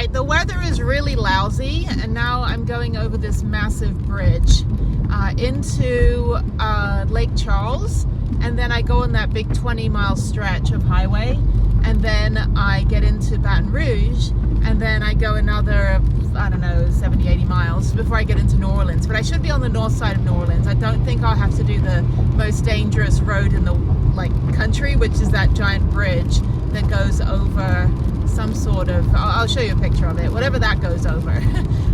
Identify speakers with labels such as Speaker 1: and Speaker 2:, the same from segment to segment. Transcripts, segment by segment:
Speaker 1: right, the weather is really lousy, and now I'm going over this massive bridge into Lake Charles, and then I go on that big 20-mile stretch of highway, and then I get into Baton Rouge, and then I go another, I don't know, 70, 80 miles before I get into New Orleans. But I should be on the north side of New Orleans. I don't think I'll have to do the most dangerous road in the country, which is that giant bridge that goes over some sort of, I'll show you a picture of it, whatever that goes over.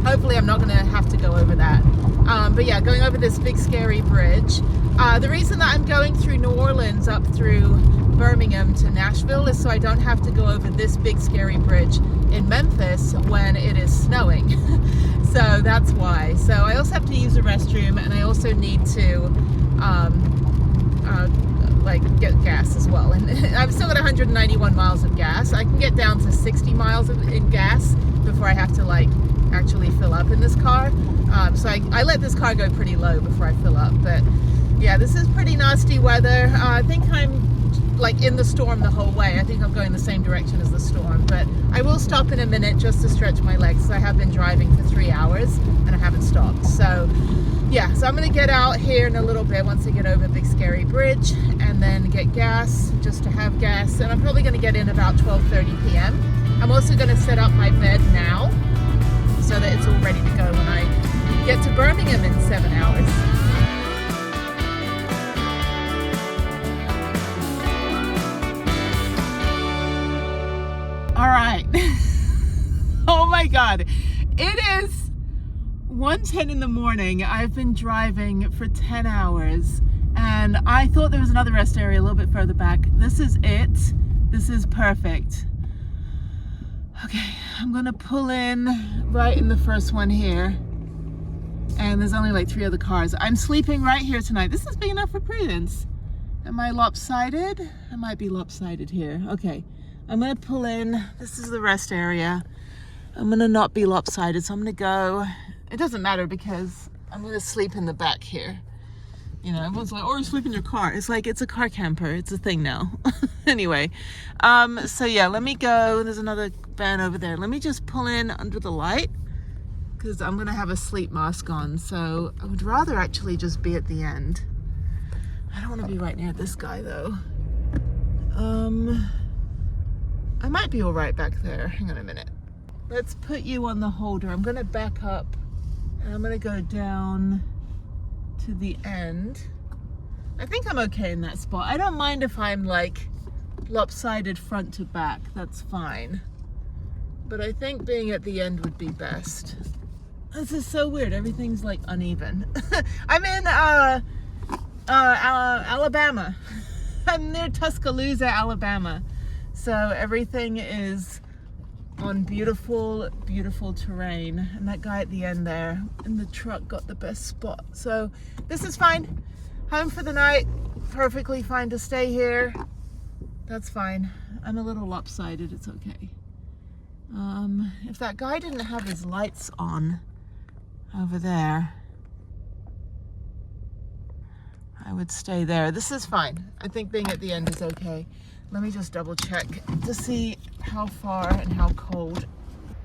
Speaker 1: Hopefully I'm not going to have to go over that. But yeah, going over this big scary bridge. The reason that I'm going through New Orleans up through Birmingham to Nashville is so I don't have to go over this big scary bridge in Memphis when it is snowing. So that's why. So I also have to use a restroom, and I also need to get gas as well. And I've still got 191 miles of gas. I can get down to 60 miles in gas before I have to actually fill up in this car. So I let this car go pretty low before I fill up. But yeah, this is pretty nasty weather. I think I'm in the storm the whole way. I think I'm going the same direction as the storm, but I will stop in a minute just to stretch my legs. I have been driving for 3 hours and I haven't stopped. So yeah, so I'm going to get out here in a little bit once I get over the big scary bridge, and then get gas just to have gas. And I'm probably going to get in about 12:30 p.m. I'm also going to set up my bed now so that it's all ready to go when I get to Birmingham in 7 hours. All right. Oh my God. It is 1:10 in the morning. I've been driving for 10 hours and I thought there was another rest area a little bit further back. This is it. This is perfect. Okay, I'm gonna pull in right in the first one here. And there's only 3 other cars. I'm sleeping right here tonight. This is big enough for Prudence. Am I lopsided? I might be lopsided here. Okay, I'm gonna pull in. This is the rest area. I'm gonna not be lopsided, so I'm gonna go. It doesn't matter because I'm gonna sleep in the back here. You know, everyone's like, "Oh, you sleep in your car." It's it's a car camper. It's a thing now. Anyway, so yeah, let me go. There's another van over there. Let me just pull in under the light because I'm gonna have a sleep mask on. So I would rather actually just be at the end. I don't want to be right near this guy though. I might be all right back there. Hang on a minute. Let's put you on the holder. I'm gonna back up and I'm gonna go down to the end. I think I'm okay in that spot. I don't mind if I'm lopsided front to back. That's fine. But I think being at the end would be best. This is so weird. Everything's uneven. I'm in Alabama. I'm near Tuscaloosa, Alabama. So everything is on beautiful, beautiful terrain. And that guy at the end there in the truck got the best spot. So this is fine. Home for the night. Perfectly fine to stay here. That's fine. I'm a little lopsided. It's okay. If that guy didn't have his lights on over there, I would stay there. This is fine. I think being at the end is okay. Let me just double check to see how far and how cold.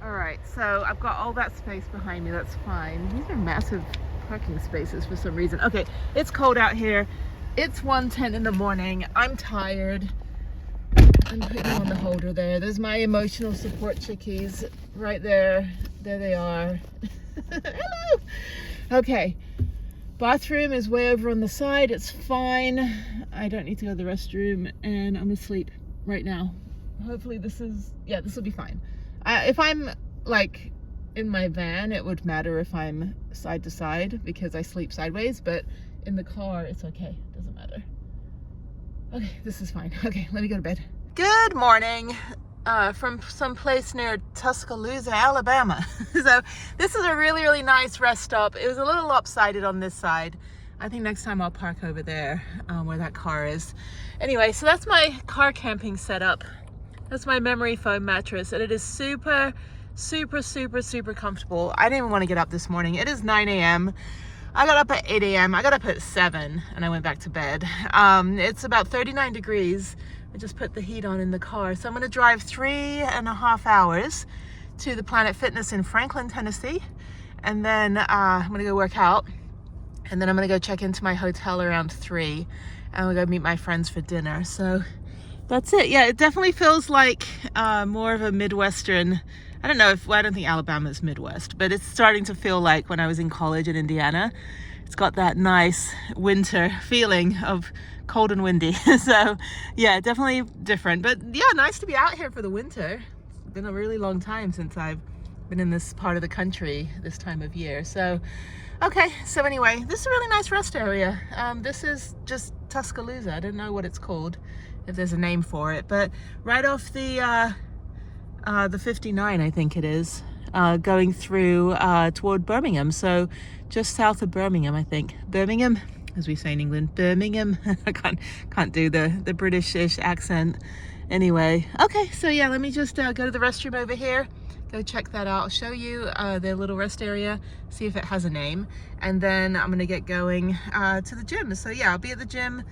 Speaker 1: All right, so I've got all that space behind me. That's fine. These are massive parking spaces for some reason. Okay, it's cold out here. It's 1:10 in the morning. I'm tired. I'm putting on the holder there. There's my emotional support chickies right there. There they are. Hello. Okay. Bathroom is way over on the side. It's fine. I don't need to go to the restroom, and I'm asleep right now. Hopefully this will be fine. If I'm in my van, it would matter if I'm side to side because I sleep sideways, but in the car, it's okay. It doesn't matter. Okay, this is fine. Okay, let me go to bed. Good morning. From some place near Tuscaloosa, Alabama. So this is a really, really nice rest stop. It was a little lopsided on this side. I think next time I'll park over there where that car is. Anyway, so that's my car camping setup. That's my memory foam mattress, and it is super, super, super, super comfortable. I didn't even want to get up this morning. It is 9 a.m. I got up at 8 a.m. I got up at 7 and I went back to bed. It's about 39 degrees. I just put the heat on in the car. So I'm gonna drive 3.5 hours to the Planet Fitness in Franklin, Tennessee. And then I'm gonna go work out. And then I'm gonna go check into my hotel around 3. And we'll go meet my friends for dinner. So that's it. Yeah, it definitely feels like more of a Midwestern, I don't know if, well, I don't think Alabama is Midwest, but it's starting to feel like when I was in college in Indiana. It's got that nice winter feeling of cold and windy. So yeah, definitely different. But yeah, nice to be out here for the winter. It's been a really long time since I've been in this part of the country this time of year. So okay, so anyway, this is a really nice rest area. This is just Tuscaloosa. I don't know what it's called, if there's a name for it, but right off the 59, I think it is, going through toward Birmingham. So just south of Birmingham, I think. Birmingham, as we say in England, Birmingham. I can't do the British-ish accent. Anyway, okay, so yeah, let me just go to the restroom over here. Go check that out. I'll show you their little rest area, see if it has a name, and then I'm gonna get going to the gym. So yeah, I'll be at the gym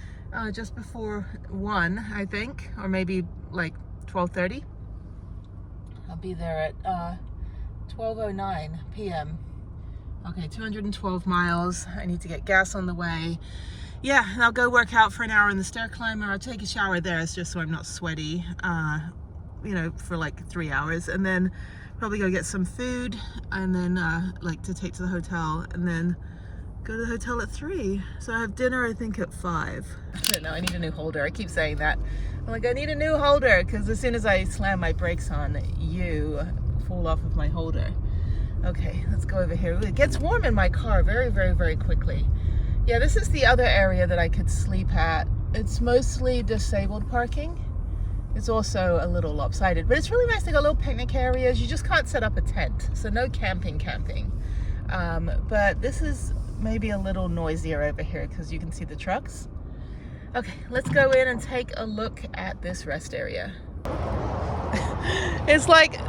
Speaker 1: just before 1, I think, or maybe like 12:30. I'll be there at 12:09 p.m. Okay, 212 miles. I need to get gas on the way. Yeah, and I'll go work out for an hour in the stair climber. I'll take a shower there. It's just so I'm not sweaty, you know, for like 3 hours, and then probably go get some food, and then like to take to the hotel, and then go to the hotel at 3. So I have dinner, I think, at 5. I don't know, I need a new holder. I keep saying that. I'm like, I need a new holder, because as soon as I slam my brakes on, you fall off of my holder. Okay, let's go over here. It gets warm in my car very, very, very quickly. Yeah, this is the other area that I could sleep at. It's mostly disabled parking. It's also a little lopsided, but it's really nice. They got little picnic areas. You just can't set up a tent, so no camping. But this is maybe a little noisier over here because you can see the trucks. Okay, let's go in and take a look at this rest area. It's like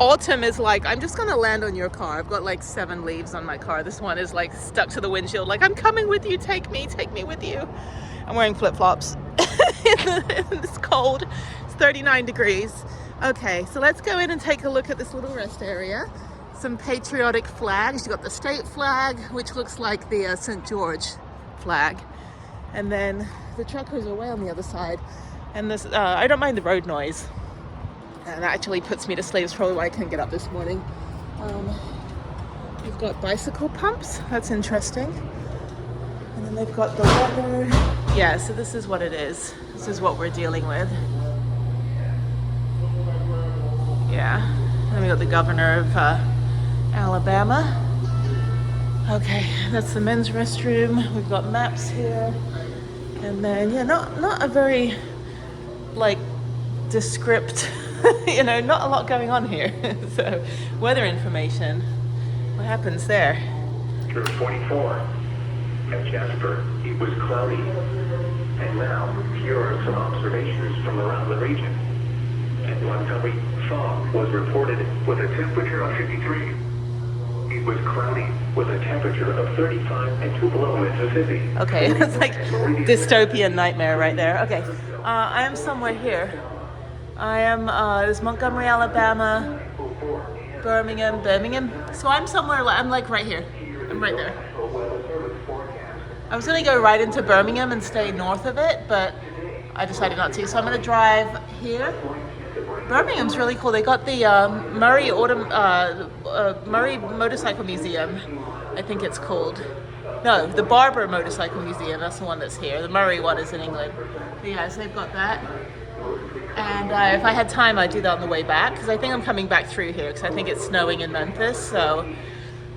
Speaker 1: autumn is like, I'm just gonna land on your car. I've got like 7 leaves on my car. This one is like stuck to the windshield, like, I'm coming with you, take me with you. I'm wearing flip-flops in this cold. It's 39 degrees. Okay, so let's go in and take a look at this little rest area. Some patriotic flags. You've got the state flag, which looks like the St. George flag. And then the truckers are way on the other side. And this, I don't mind the road noise. And that actually puts me to sleep. It's probably why I couldn't get up this morning. We've got bicycle pumps. That's interesting. And then they've got the weather. Yeah, so this is what it is. This is what we're dealing with. Yeah. Then we got the governor of Alabama. Okay, that's the men's restroom. We've got maps here. And then, yeah, not a very, like, descript, you know, not a lot going on here. So, weather information. What happens there?
Speaker 2: Through 24. At Jasper, it was cloudy. And now, here are some observations from around the region. At Montgomery, fog was reported with a temperature of 53. It was cloudy with a temperature of 35 and 2 below Mississippi.
Speaker 1: Okay, that's like dystopian nightmare right there. Okay, I am somewhere here. I am, this Montgomery, Alabama, Birmingham. So I'm somewhere, I'm like right here. I'm right there. I was gonna go right into Birmingham and stay north of it, but I decided not to. So I'm gonna drive here. Birmingham's really cool. They got the Murray Motorcycle Museum, I think it's called. No, the Barber Motorcycle Museum, that's the one that's here. The Murray one is in England. But yeah, so they've got that. And if I had time, I'd do that on the way back, because I think I'm coming back through here, because I think it's snowing in Memphis, so I'm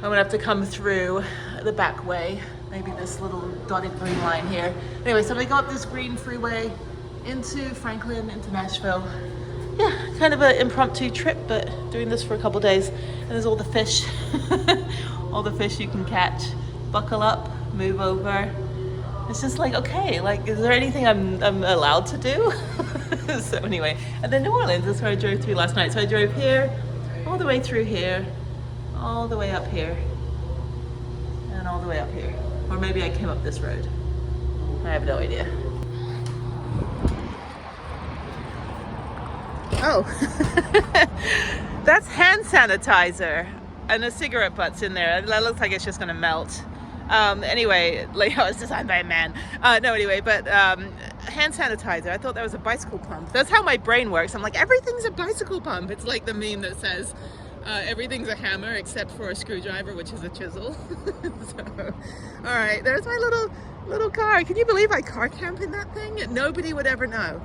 Speaker 1: gonna have to come through the back way. Maybe this little dotted green line here. Anyway, so we go up this green freeway into Franklin, into Nashville. Yeah, kind of an impromptu trip, but doing this for a couple days. And there's all the fish, all the fish you can catch. Buckle up, move over. It's just like, okay, like, is there anything I'm allowed to do? So anyway, and then New Orleans is where I drove through last night. So I drove here, all the way through here, all the way up here, and all the way up here. Or maybe I came up this road. I have no idea. Oh, That's hand sanitizer, and a cigarette butt's in there. That looks like it's just gonna melt. Anyway, Leo is designed by a man. Hand sanitizer. I thought that was a bicycle pump. That's how my brain works. I'm like, everything's a bicycle pump. It's like the meme that says everything's a hammer except for a screwdriver, which is a chisel. So, all right, there's my little car. Can you believe I car camp in that thing? Nobody would ever know.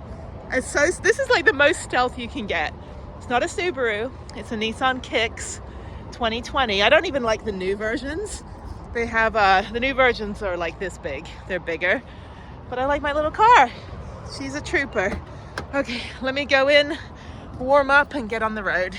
Speaker 1: This is like the most stealth you can get. It's not a Subaru. It's a Nissan Kicks 2020. I don't even like the new versions. They have the new versions are like this big. They're bigger, but I like my little car. She's a trooper. Okay, let me go in, warm up, and get on the road.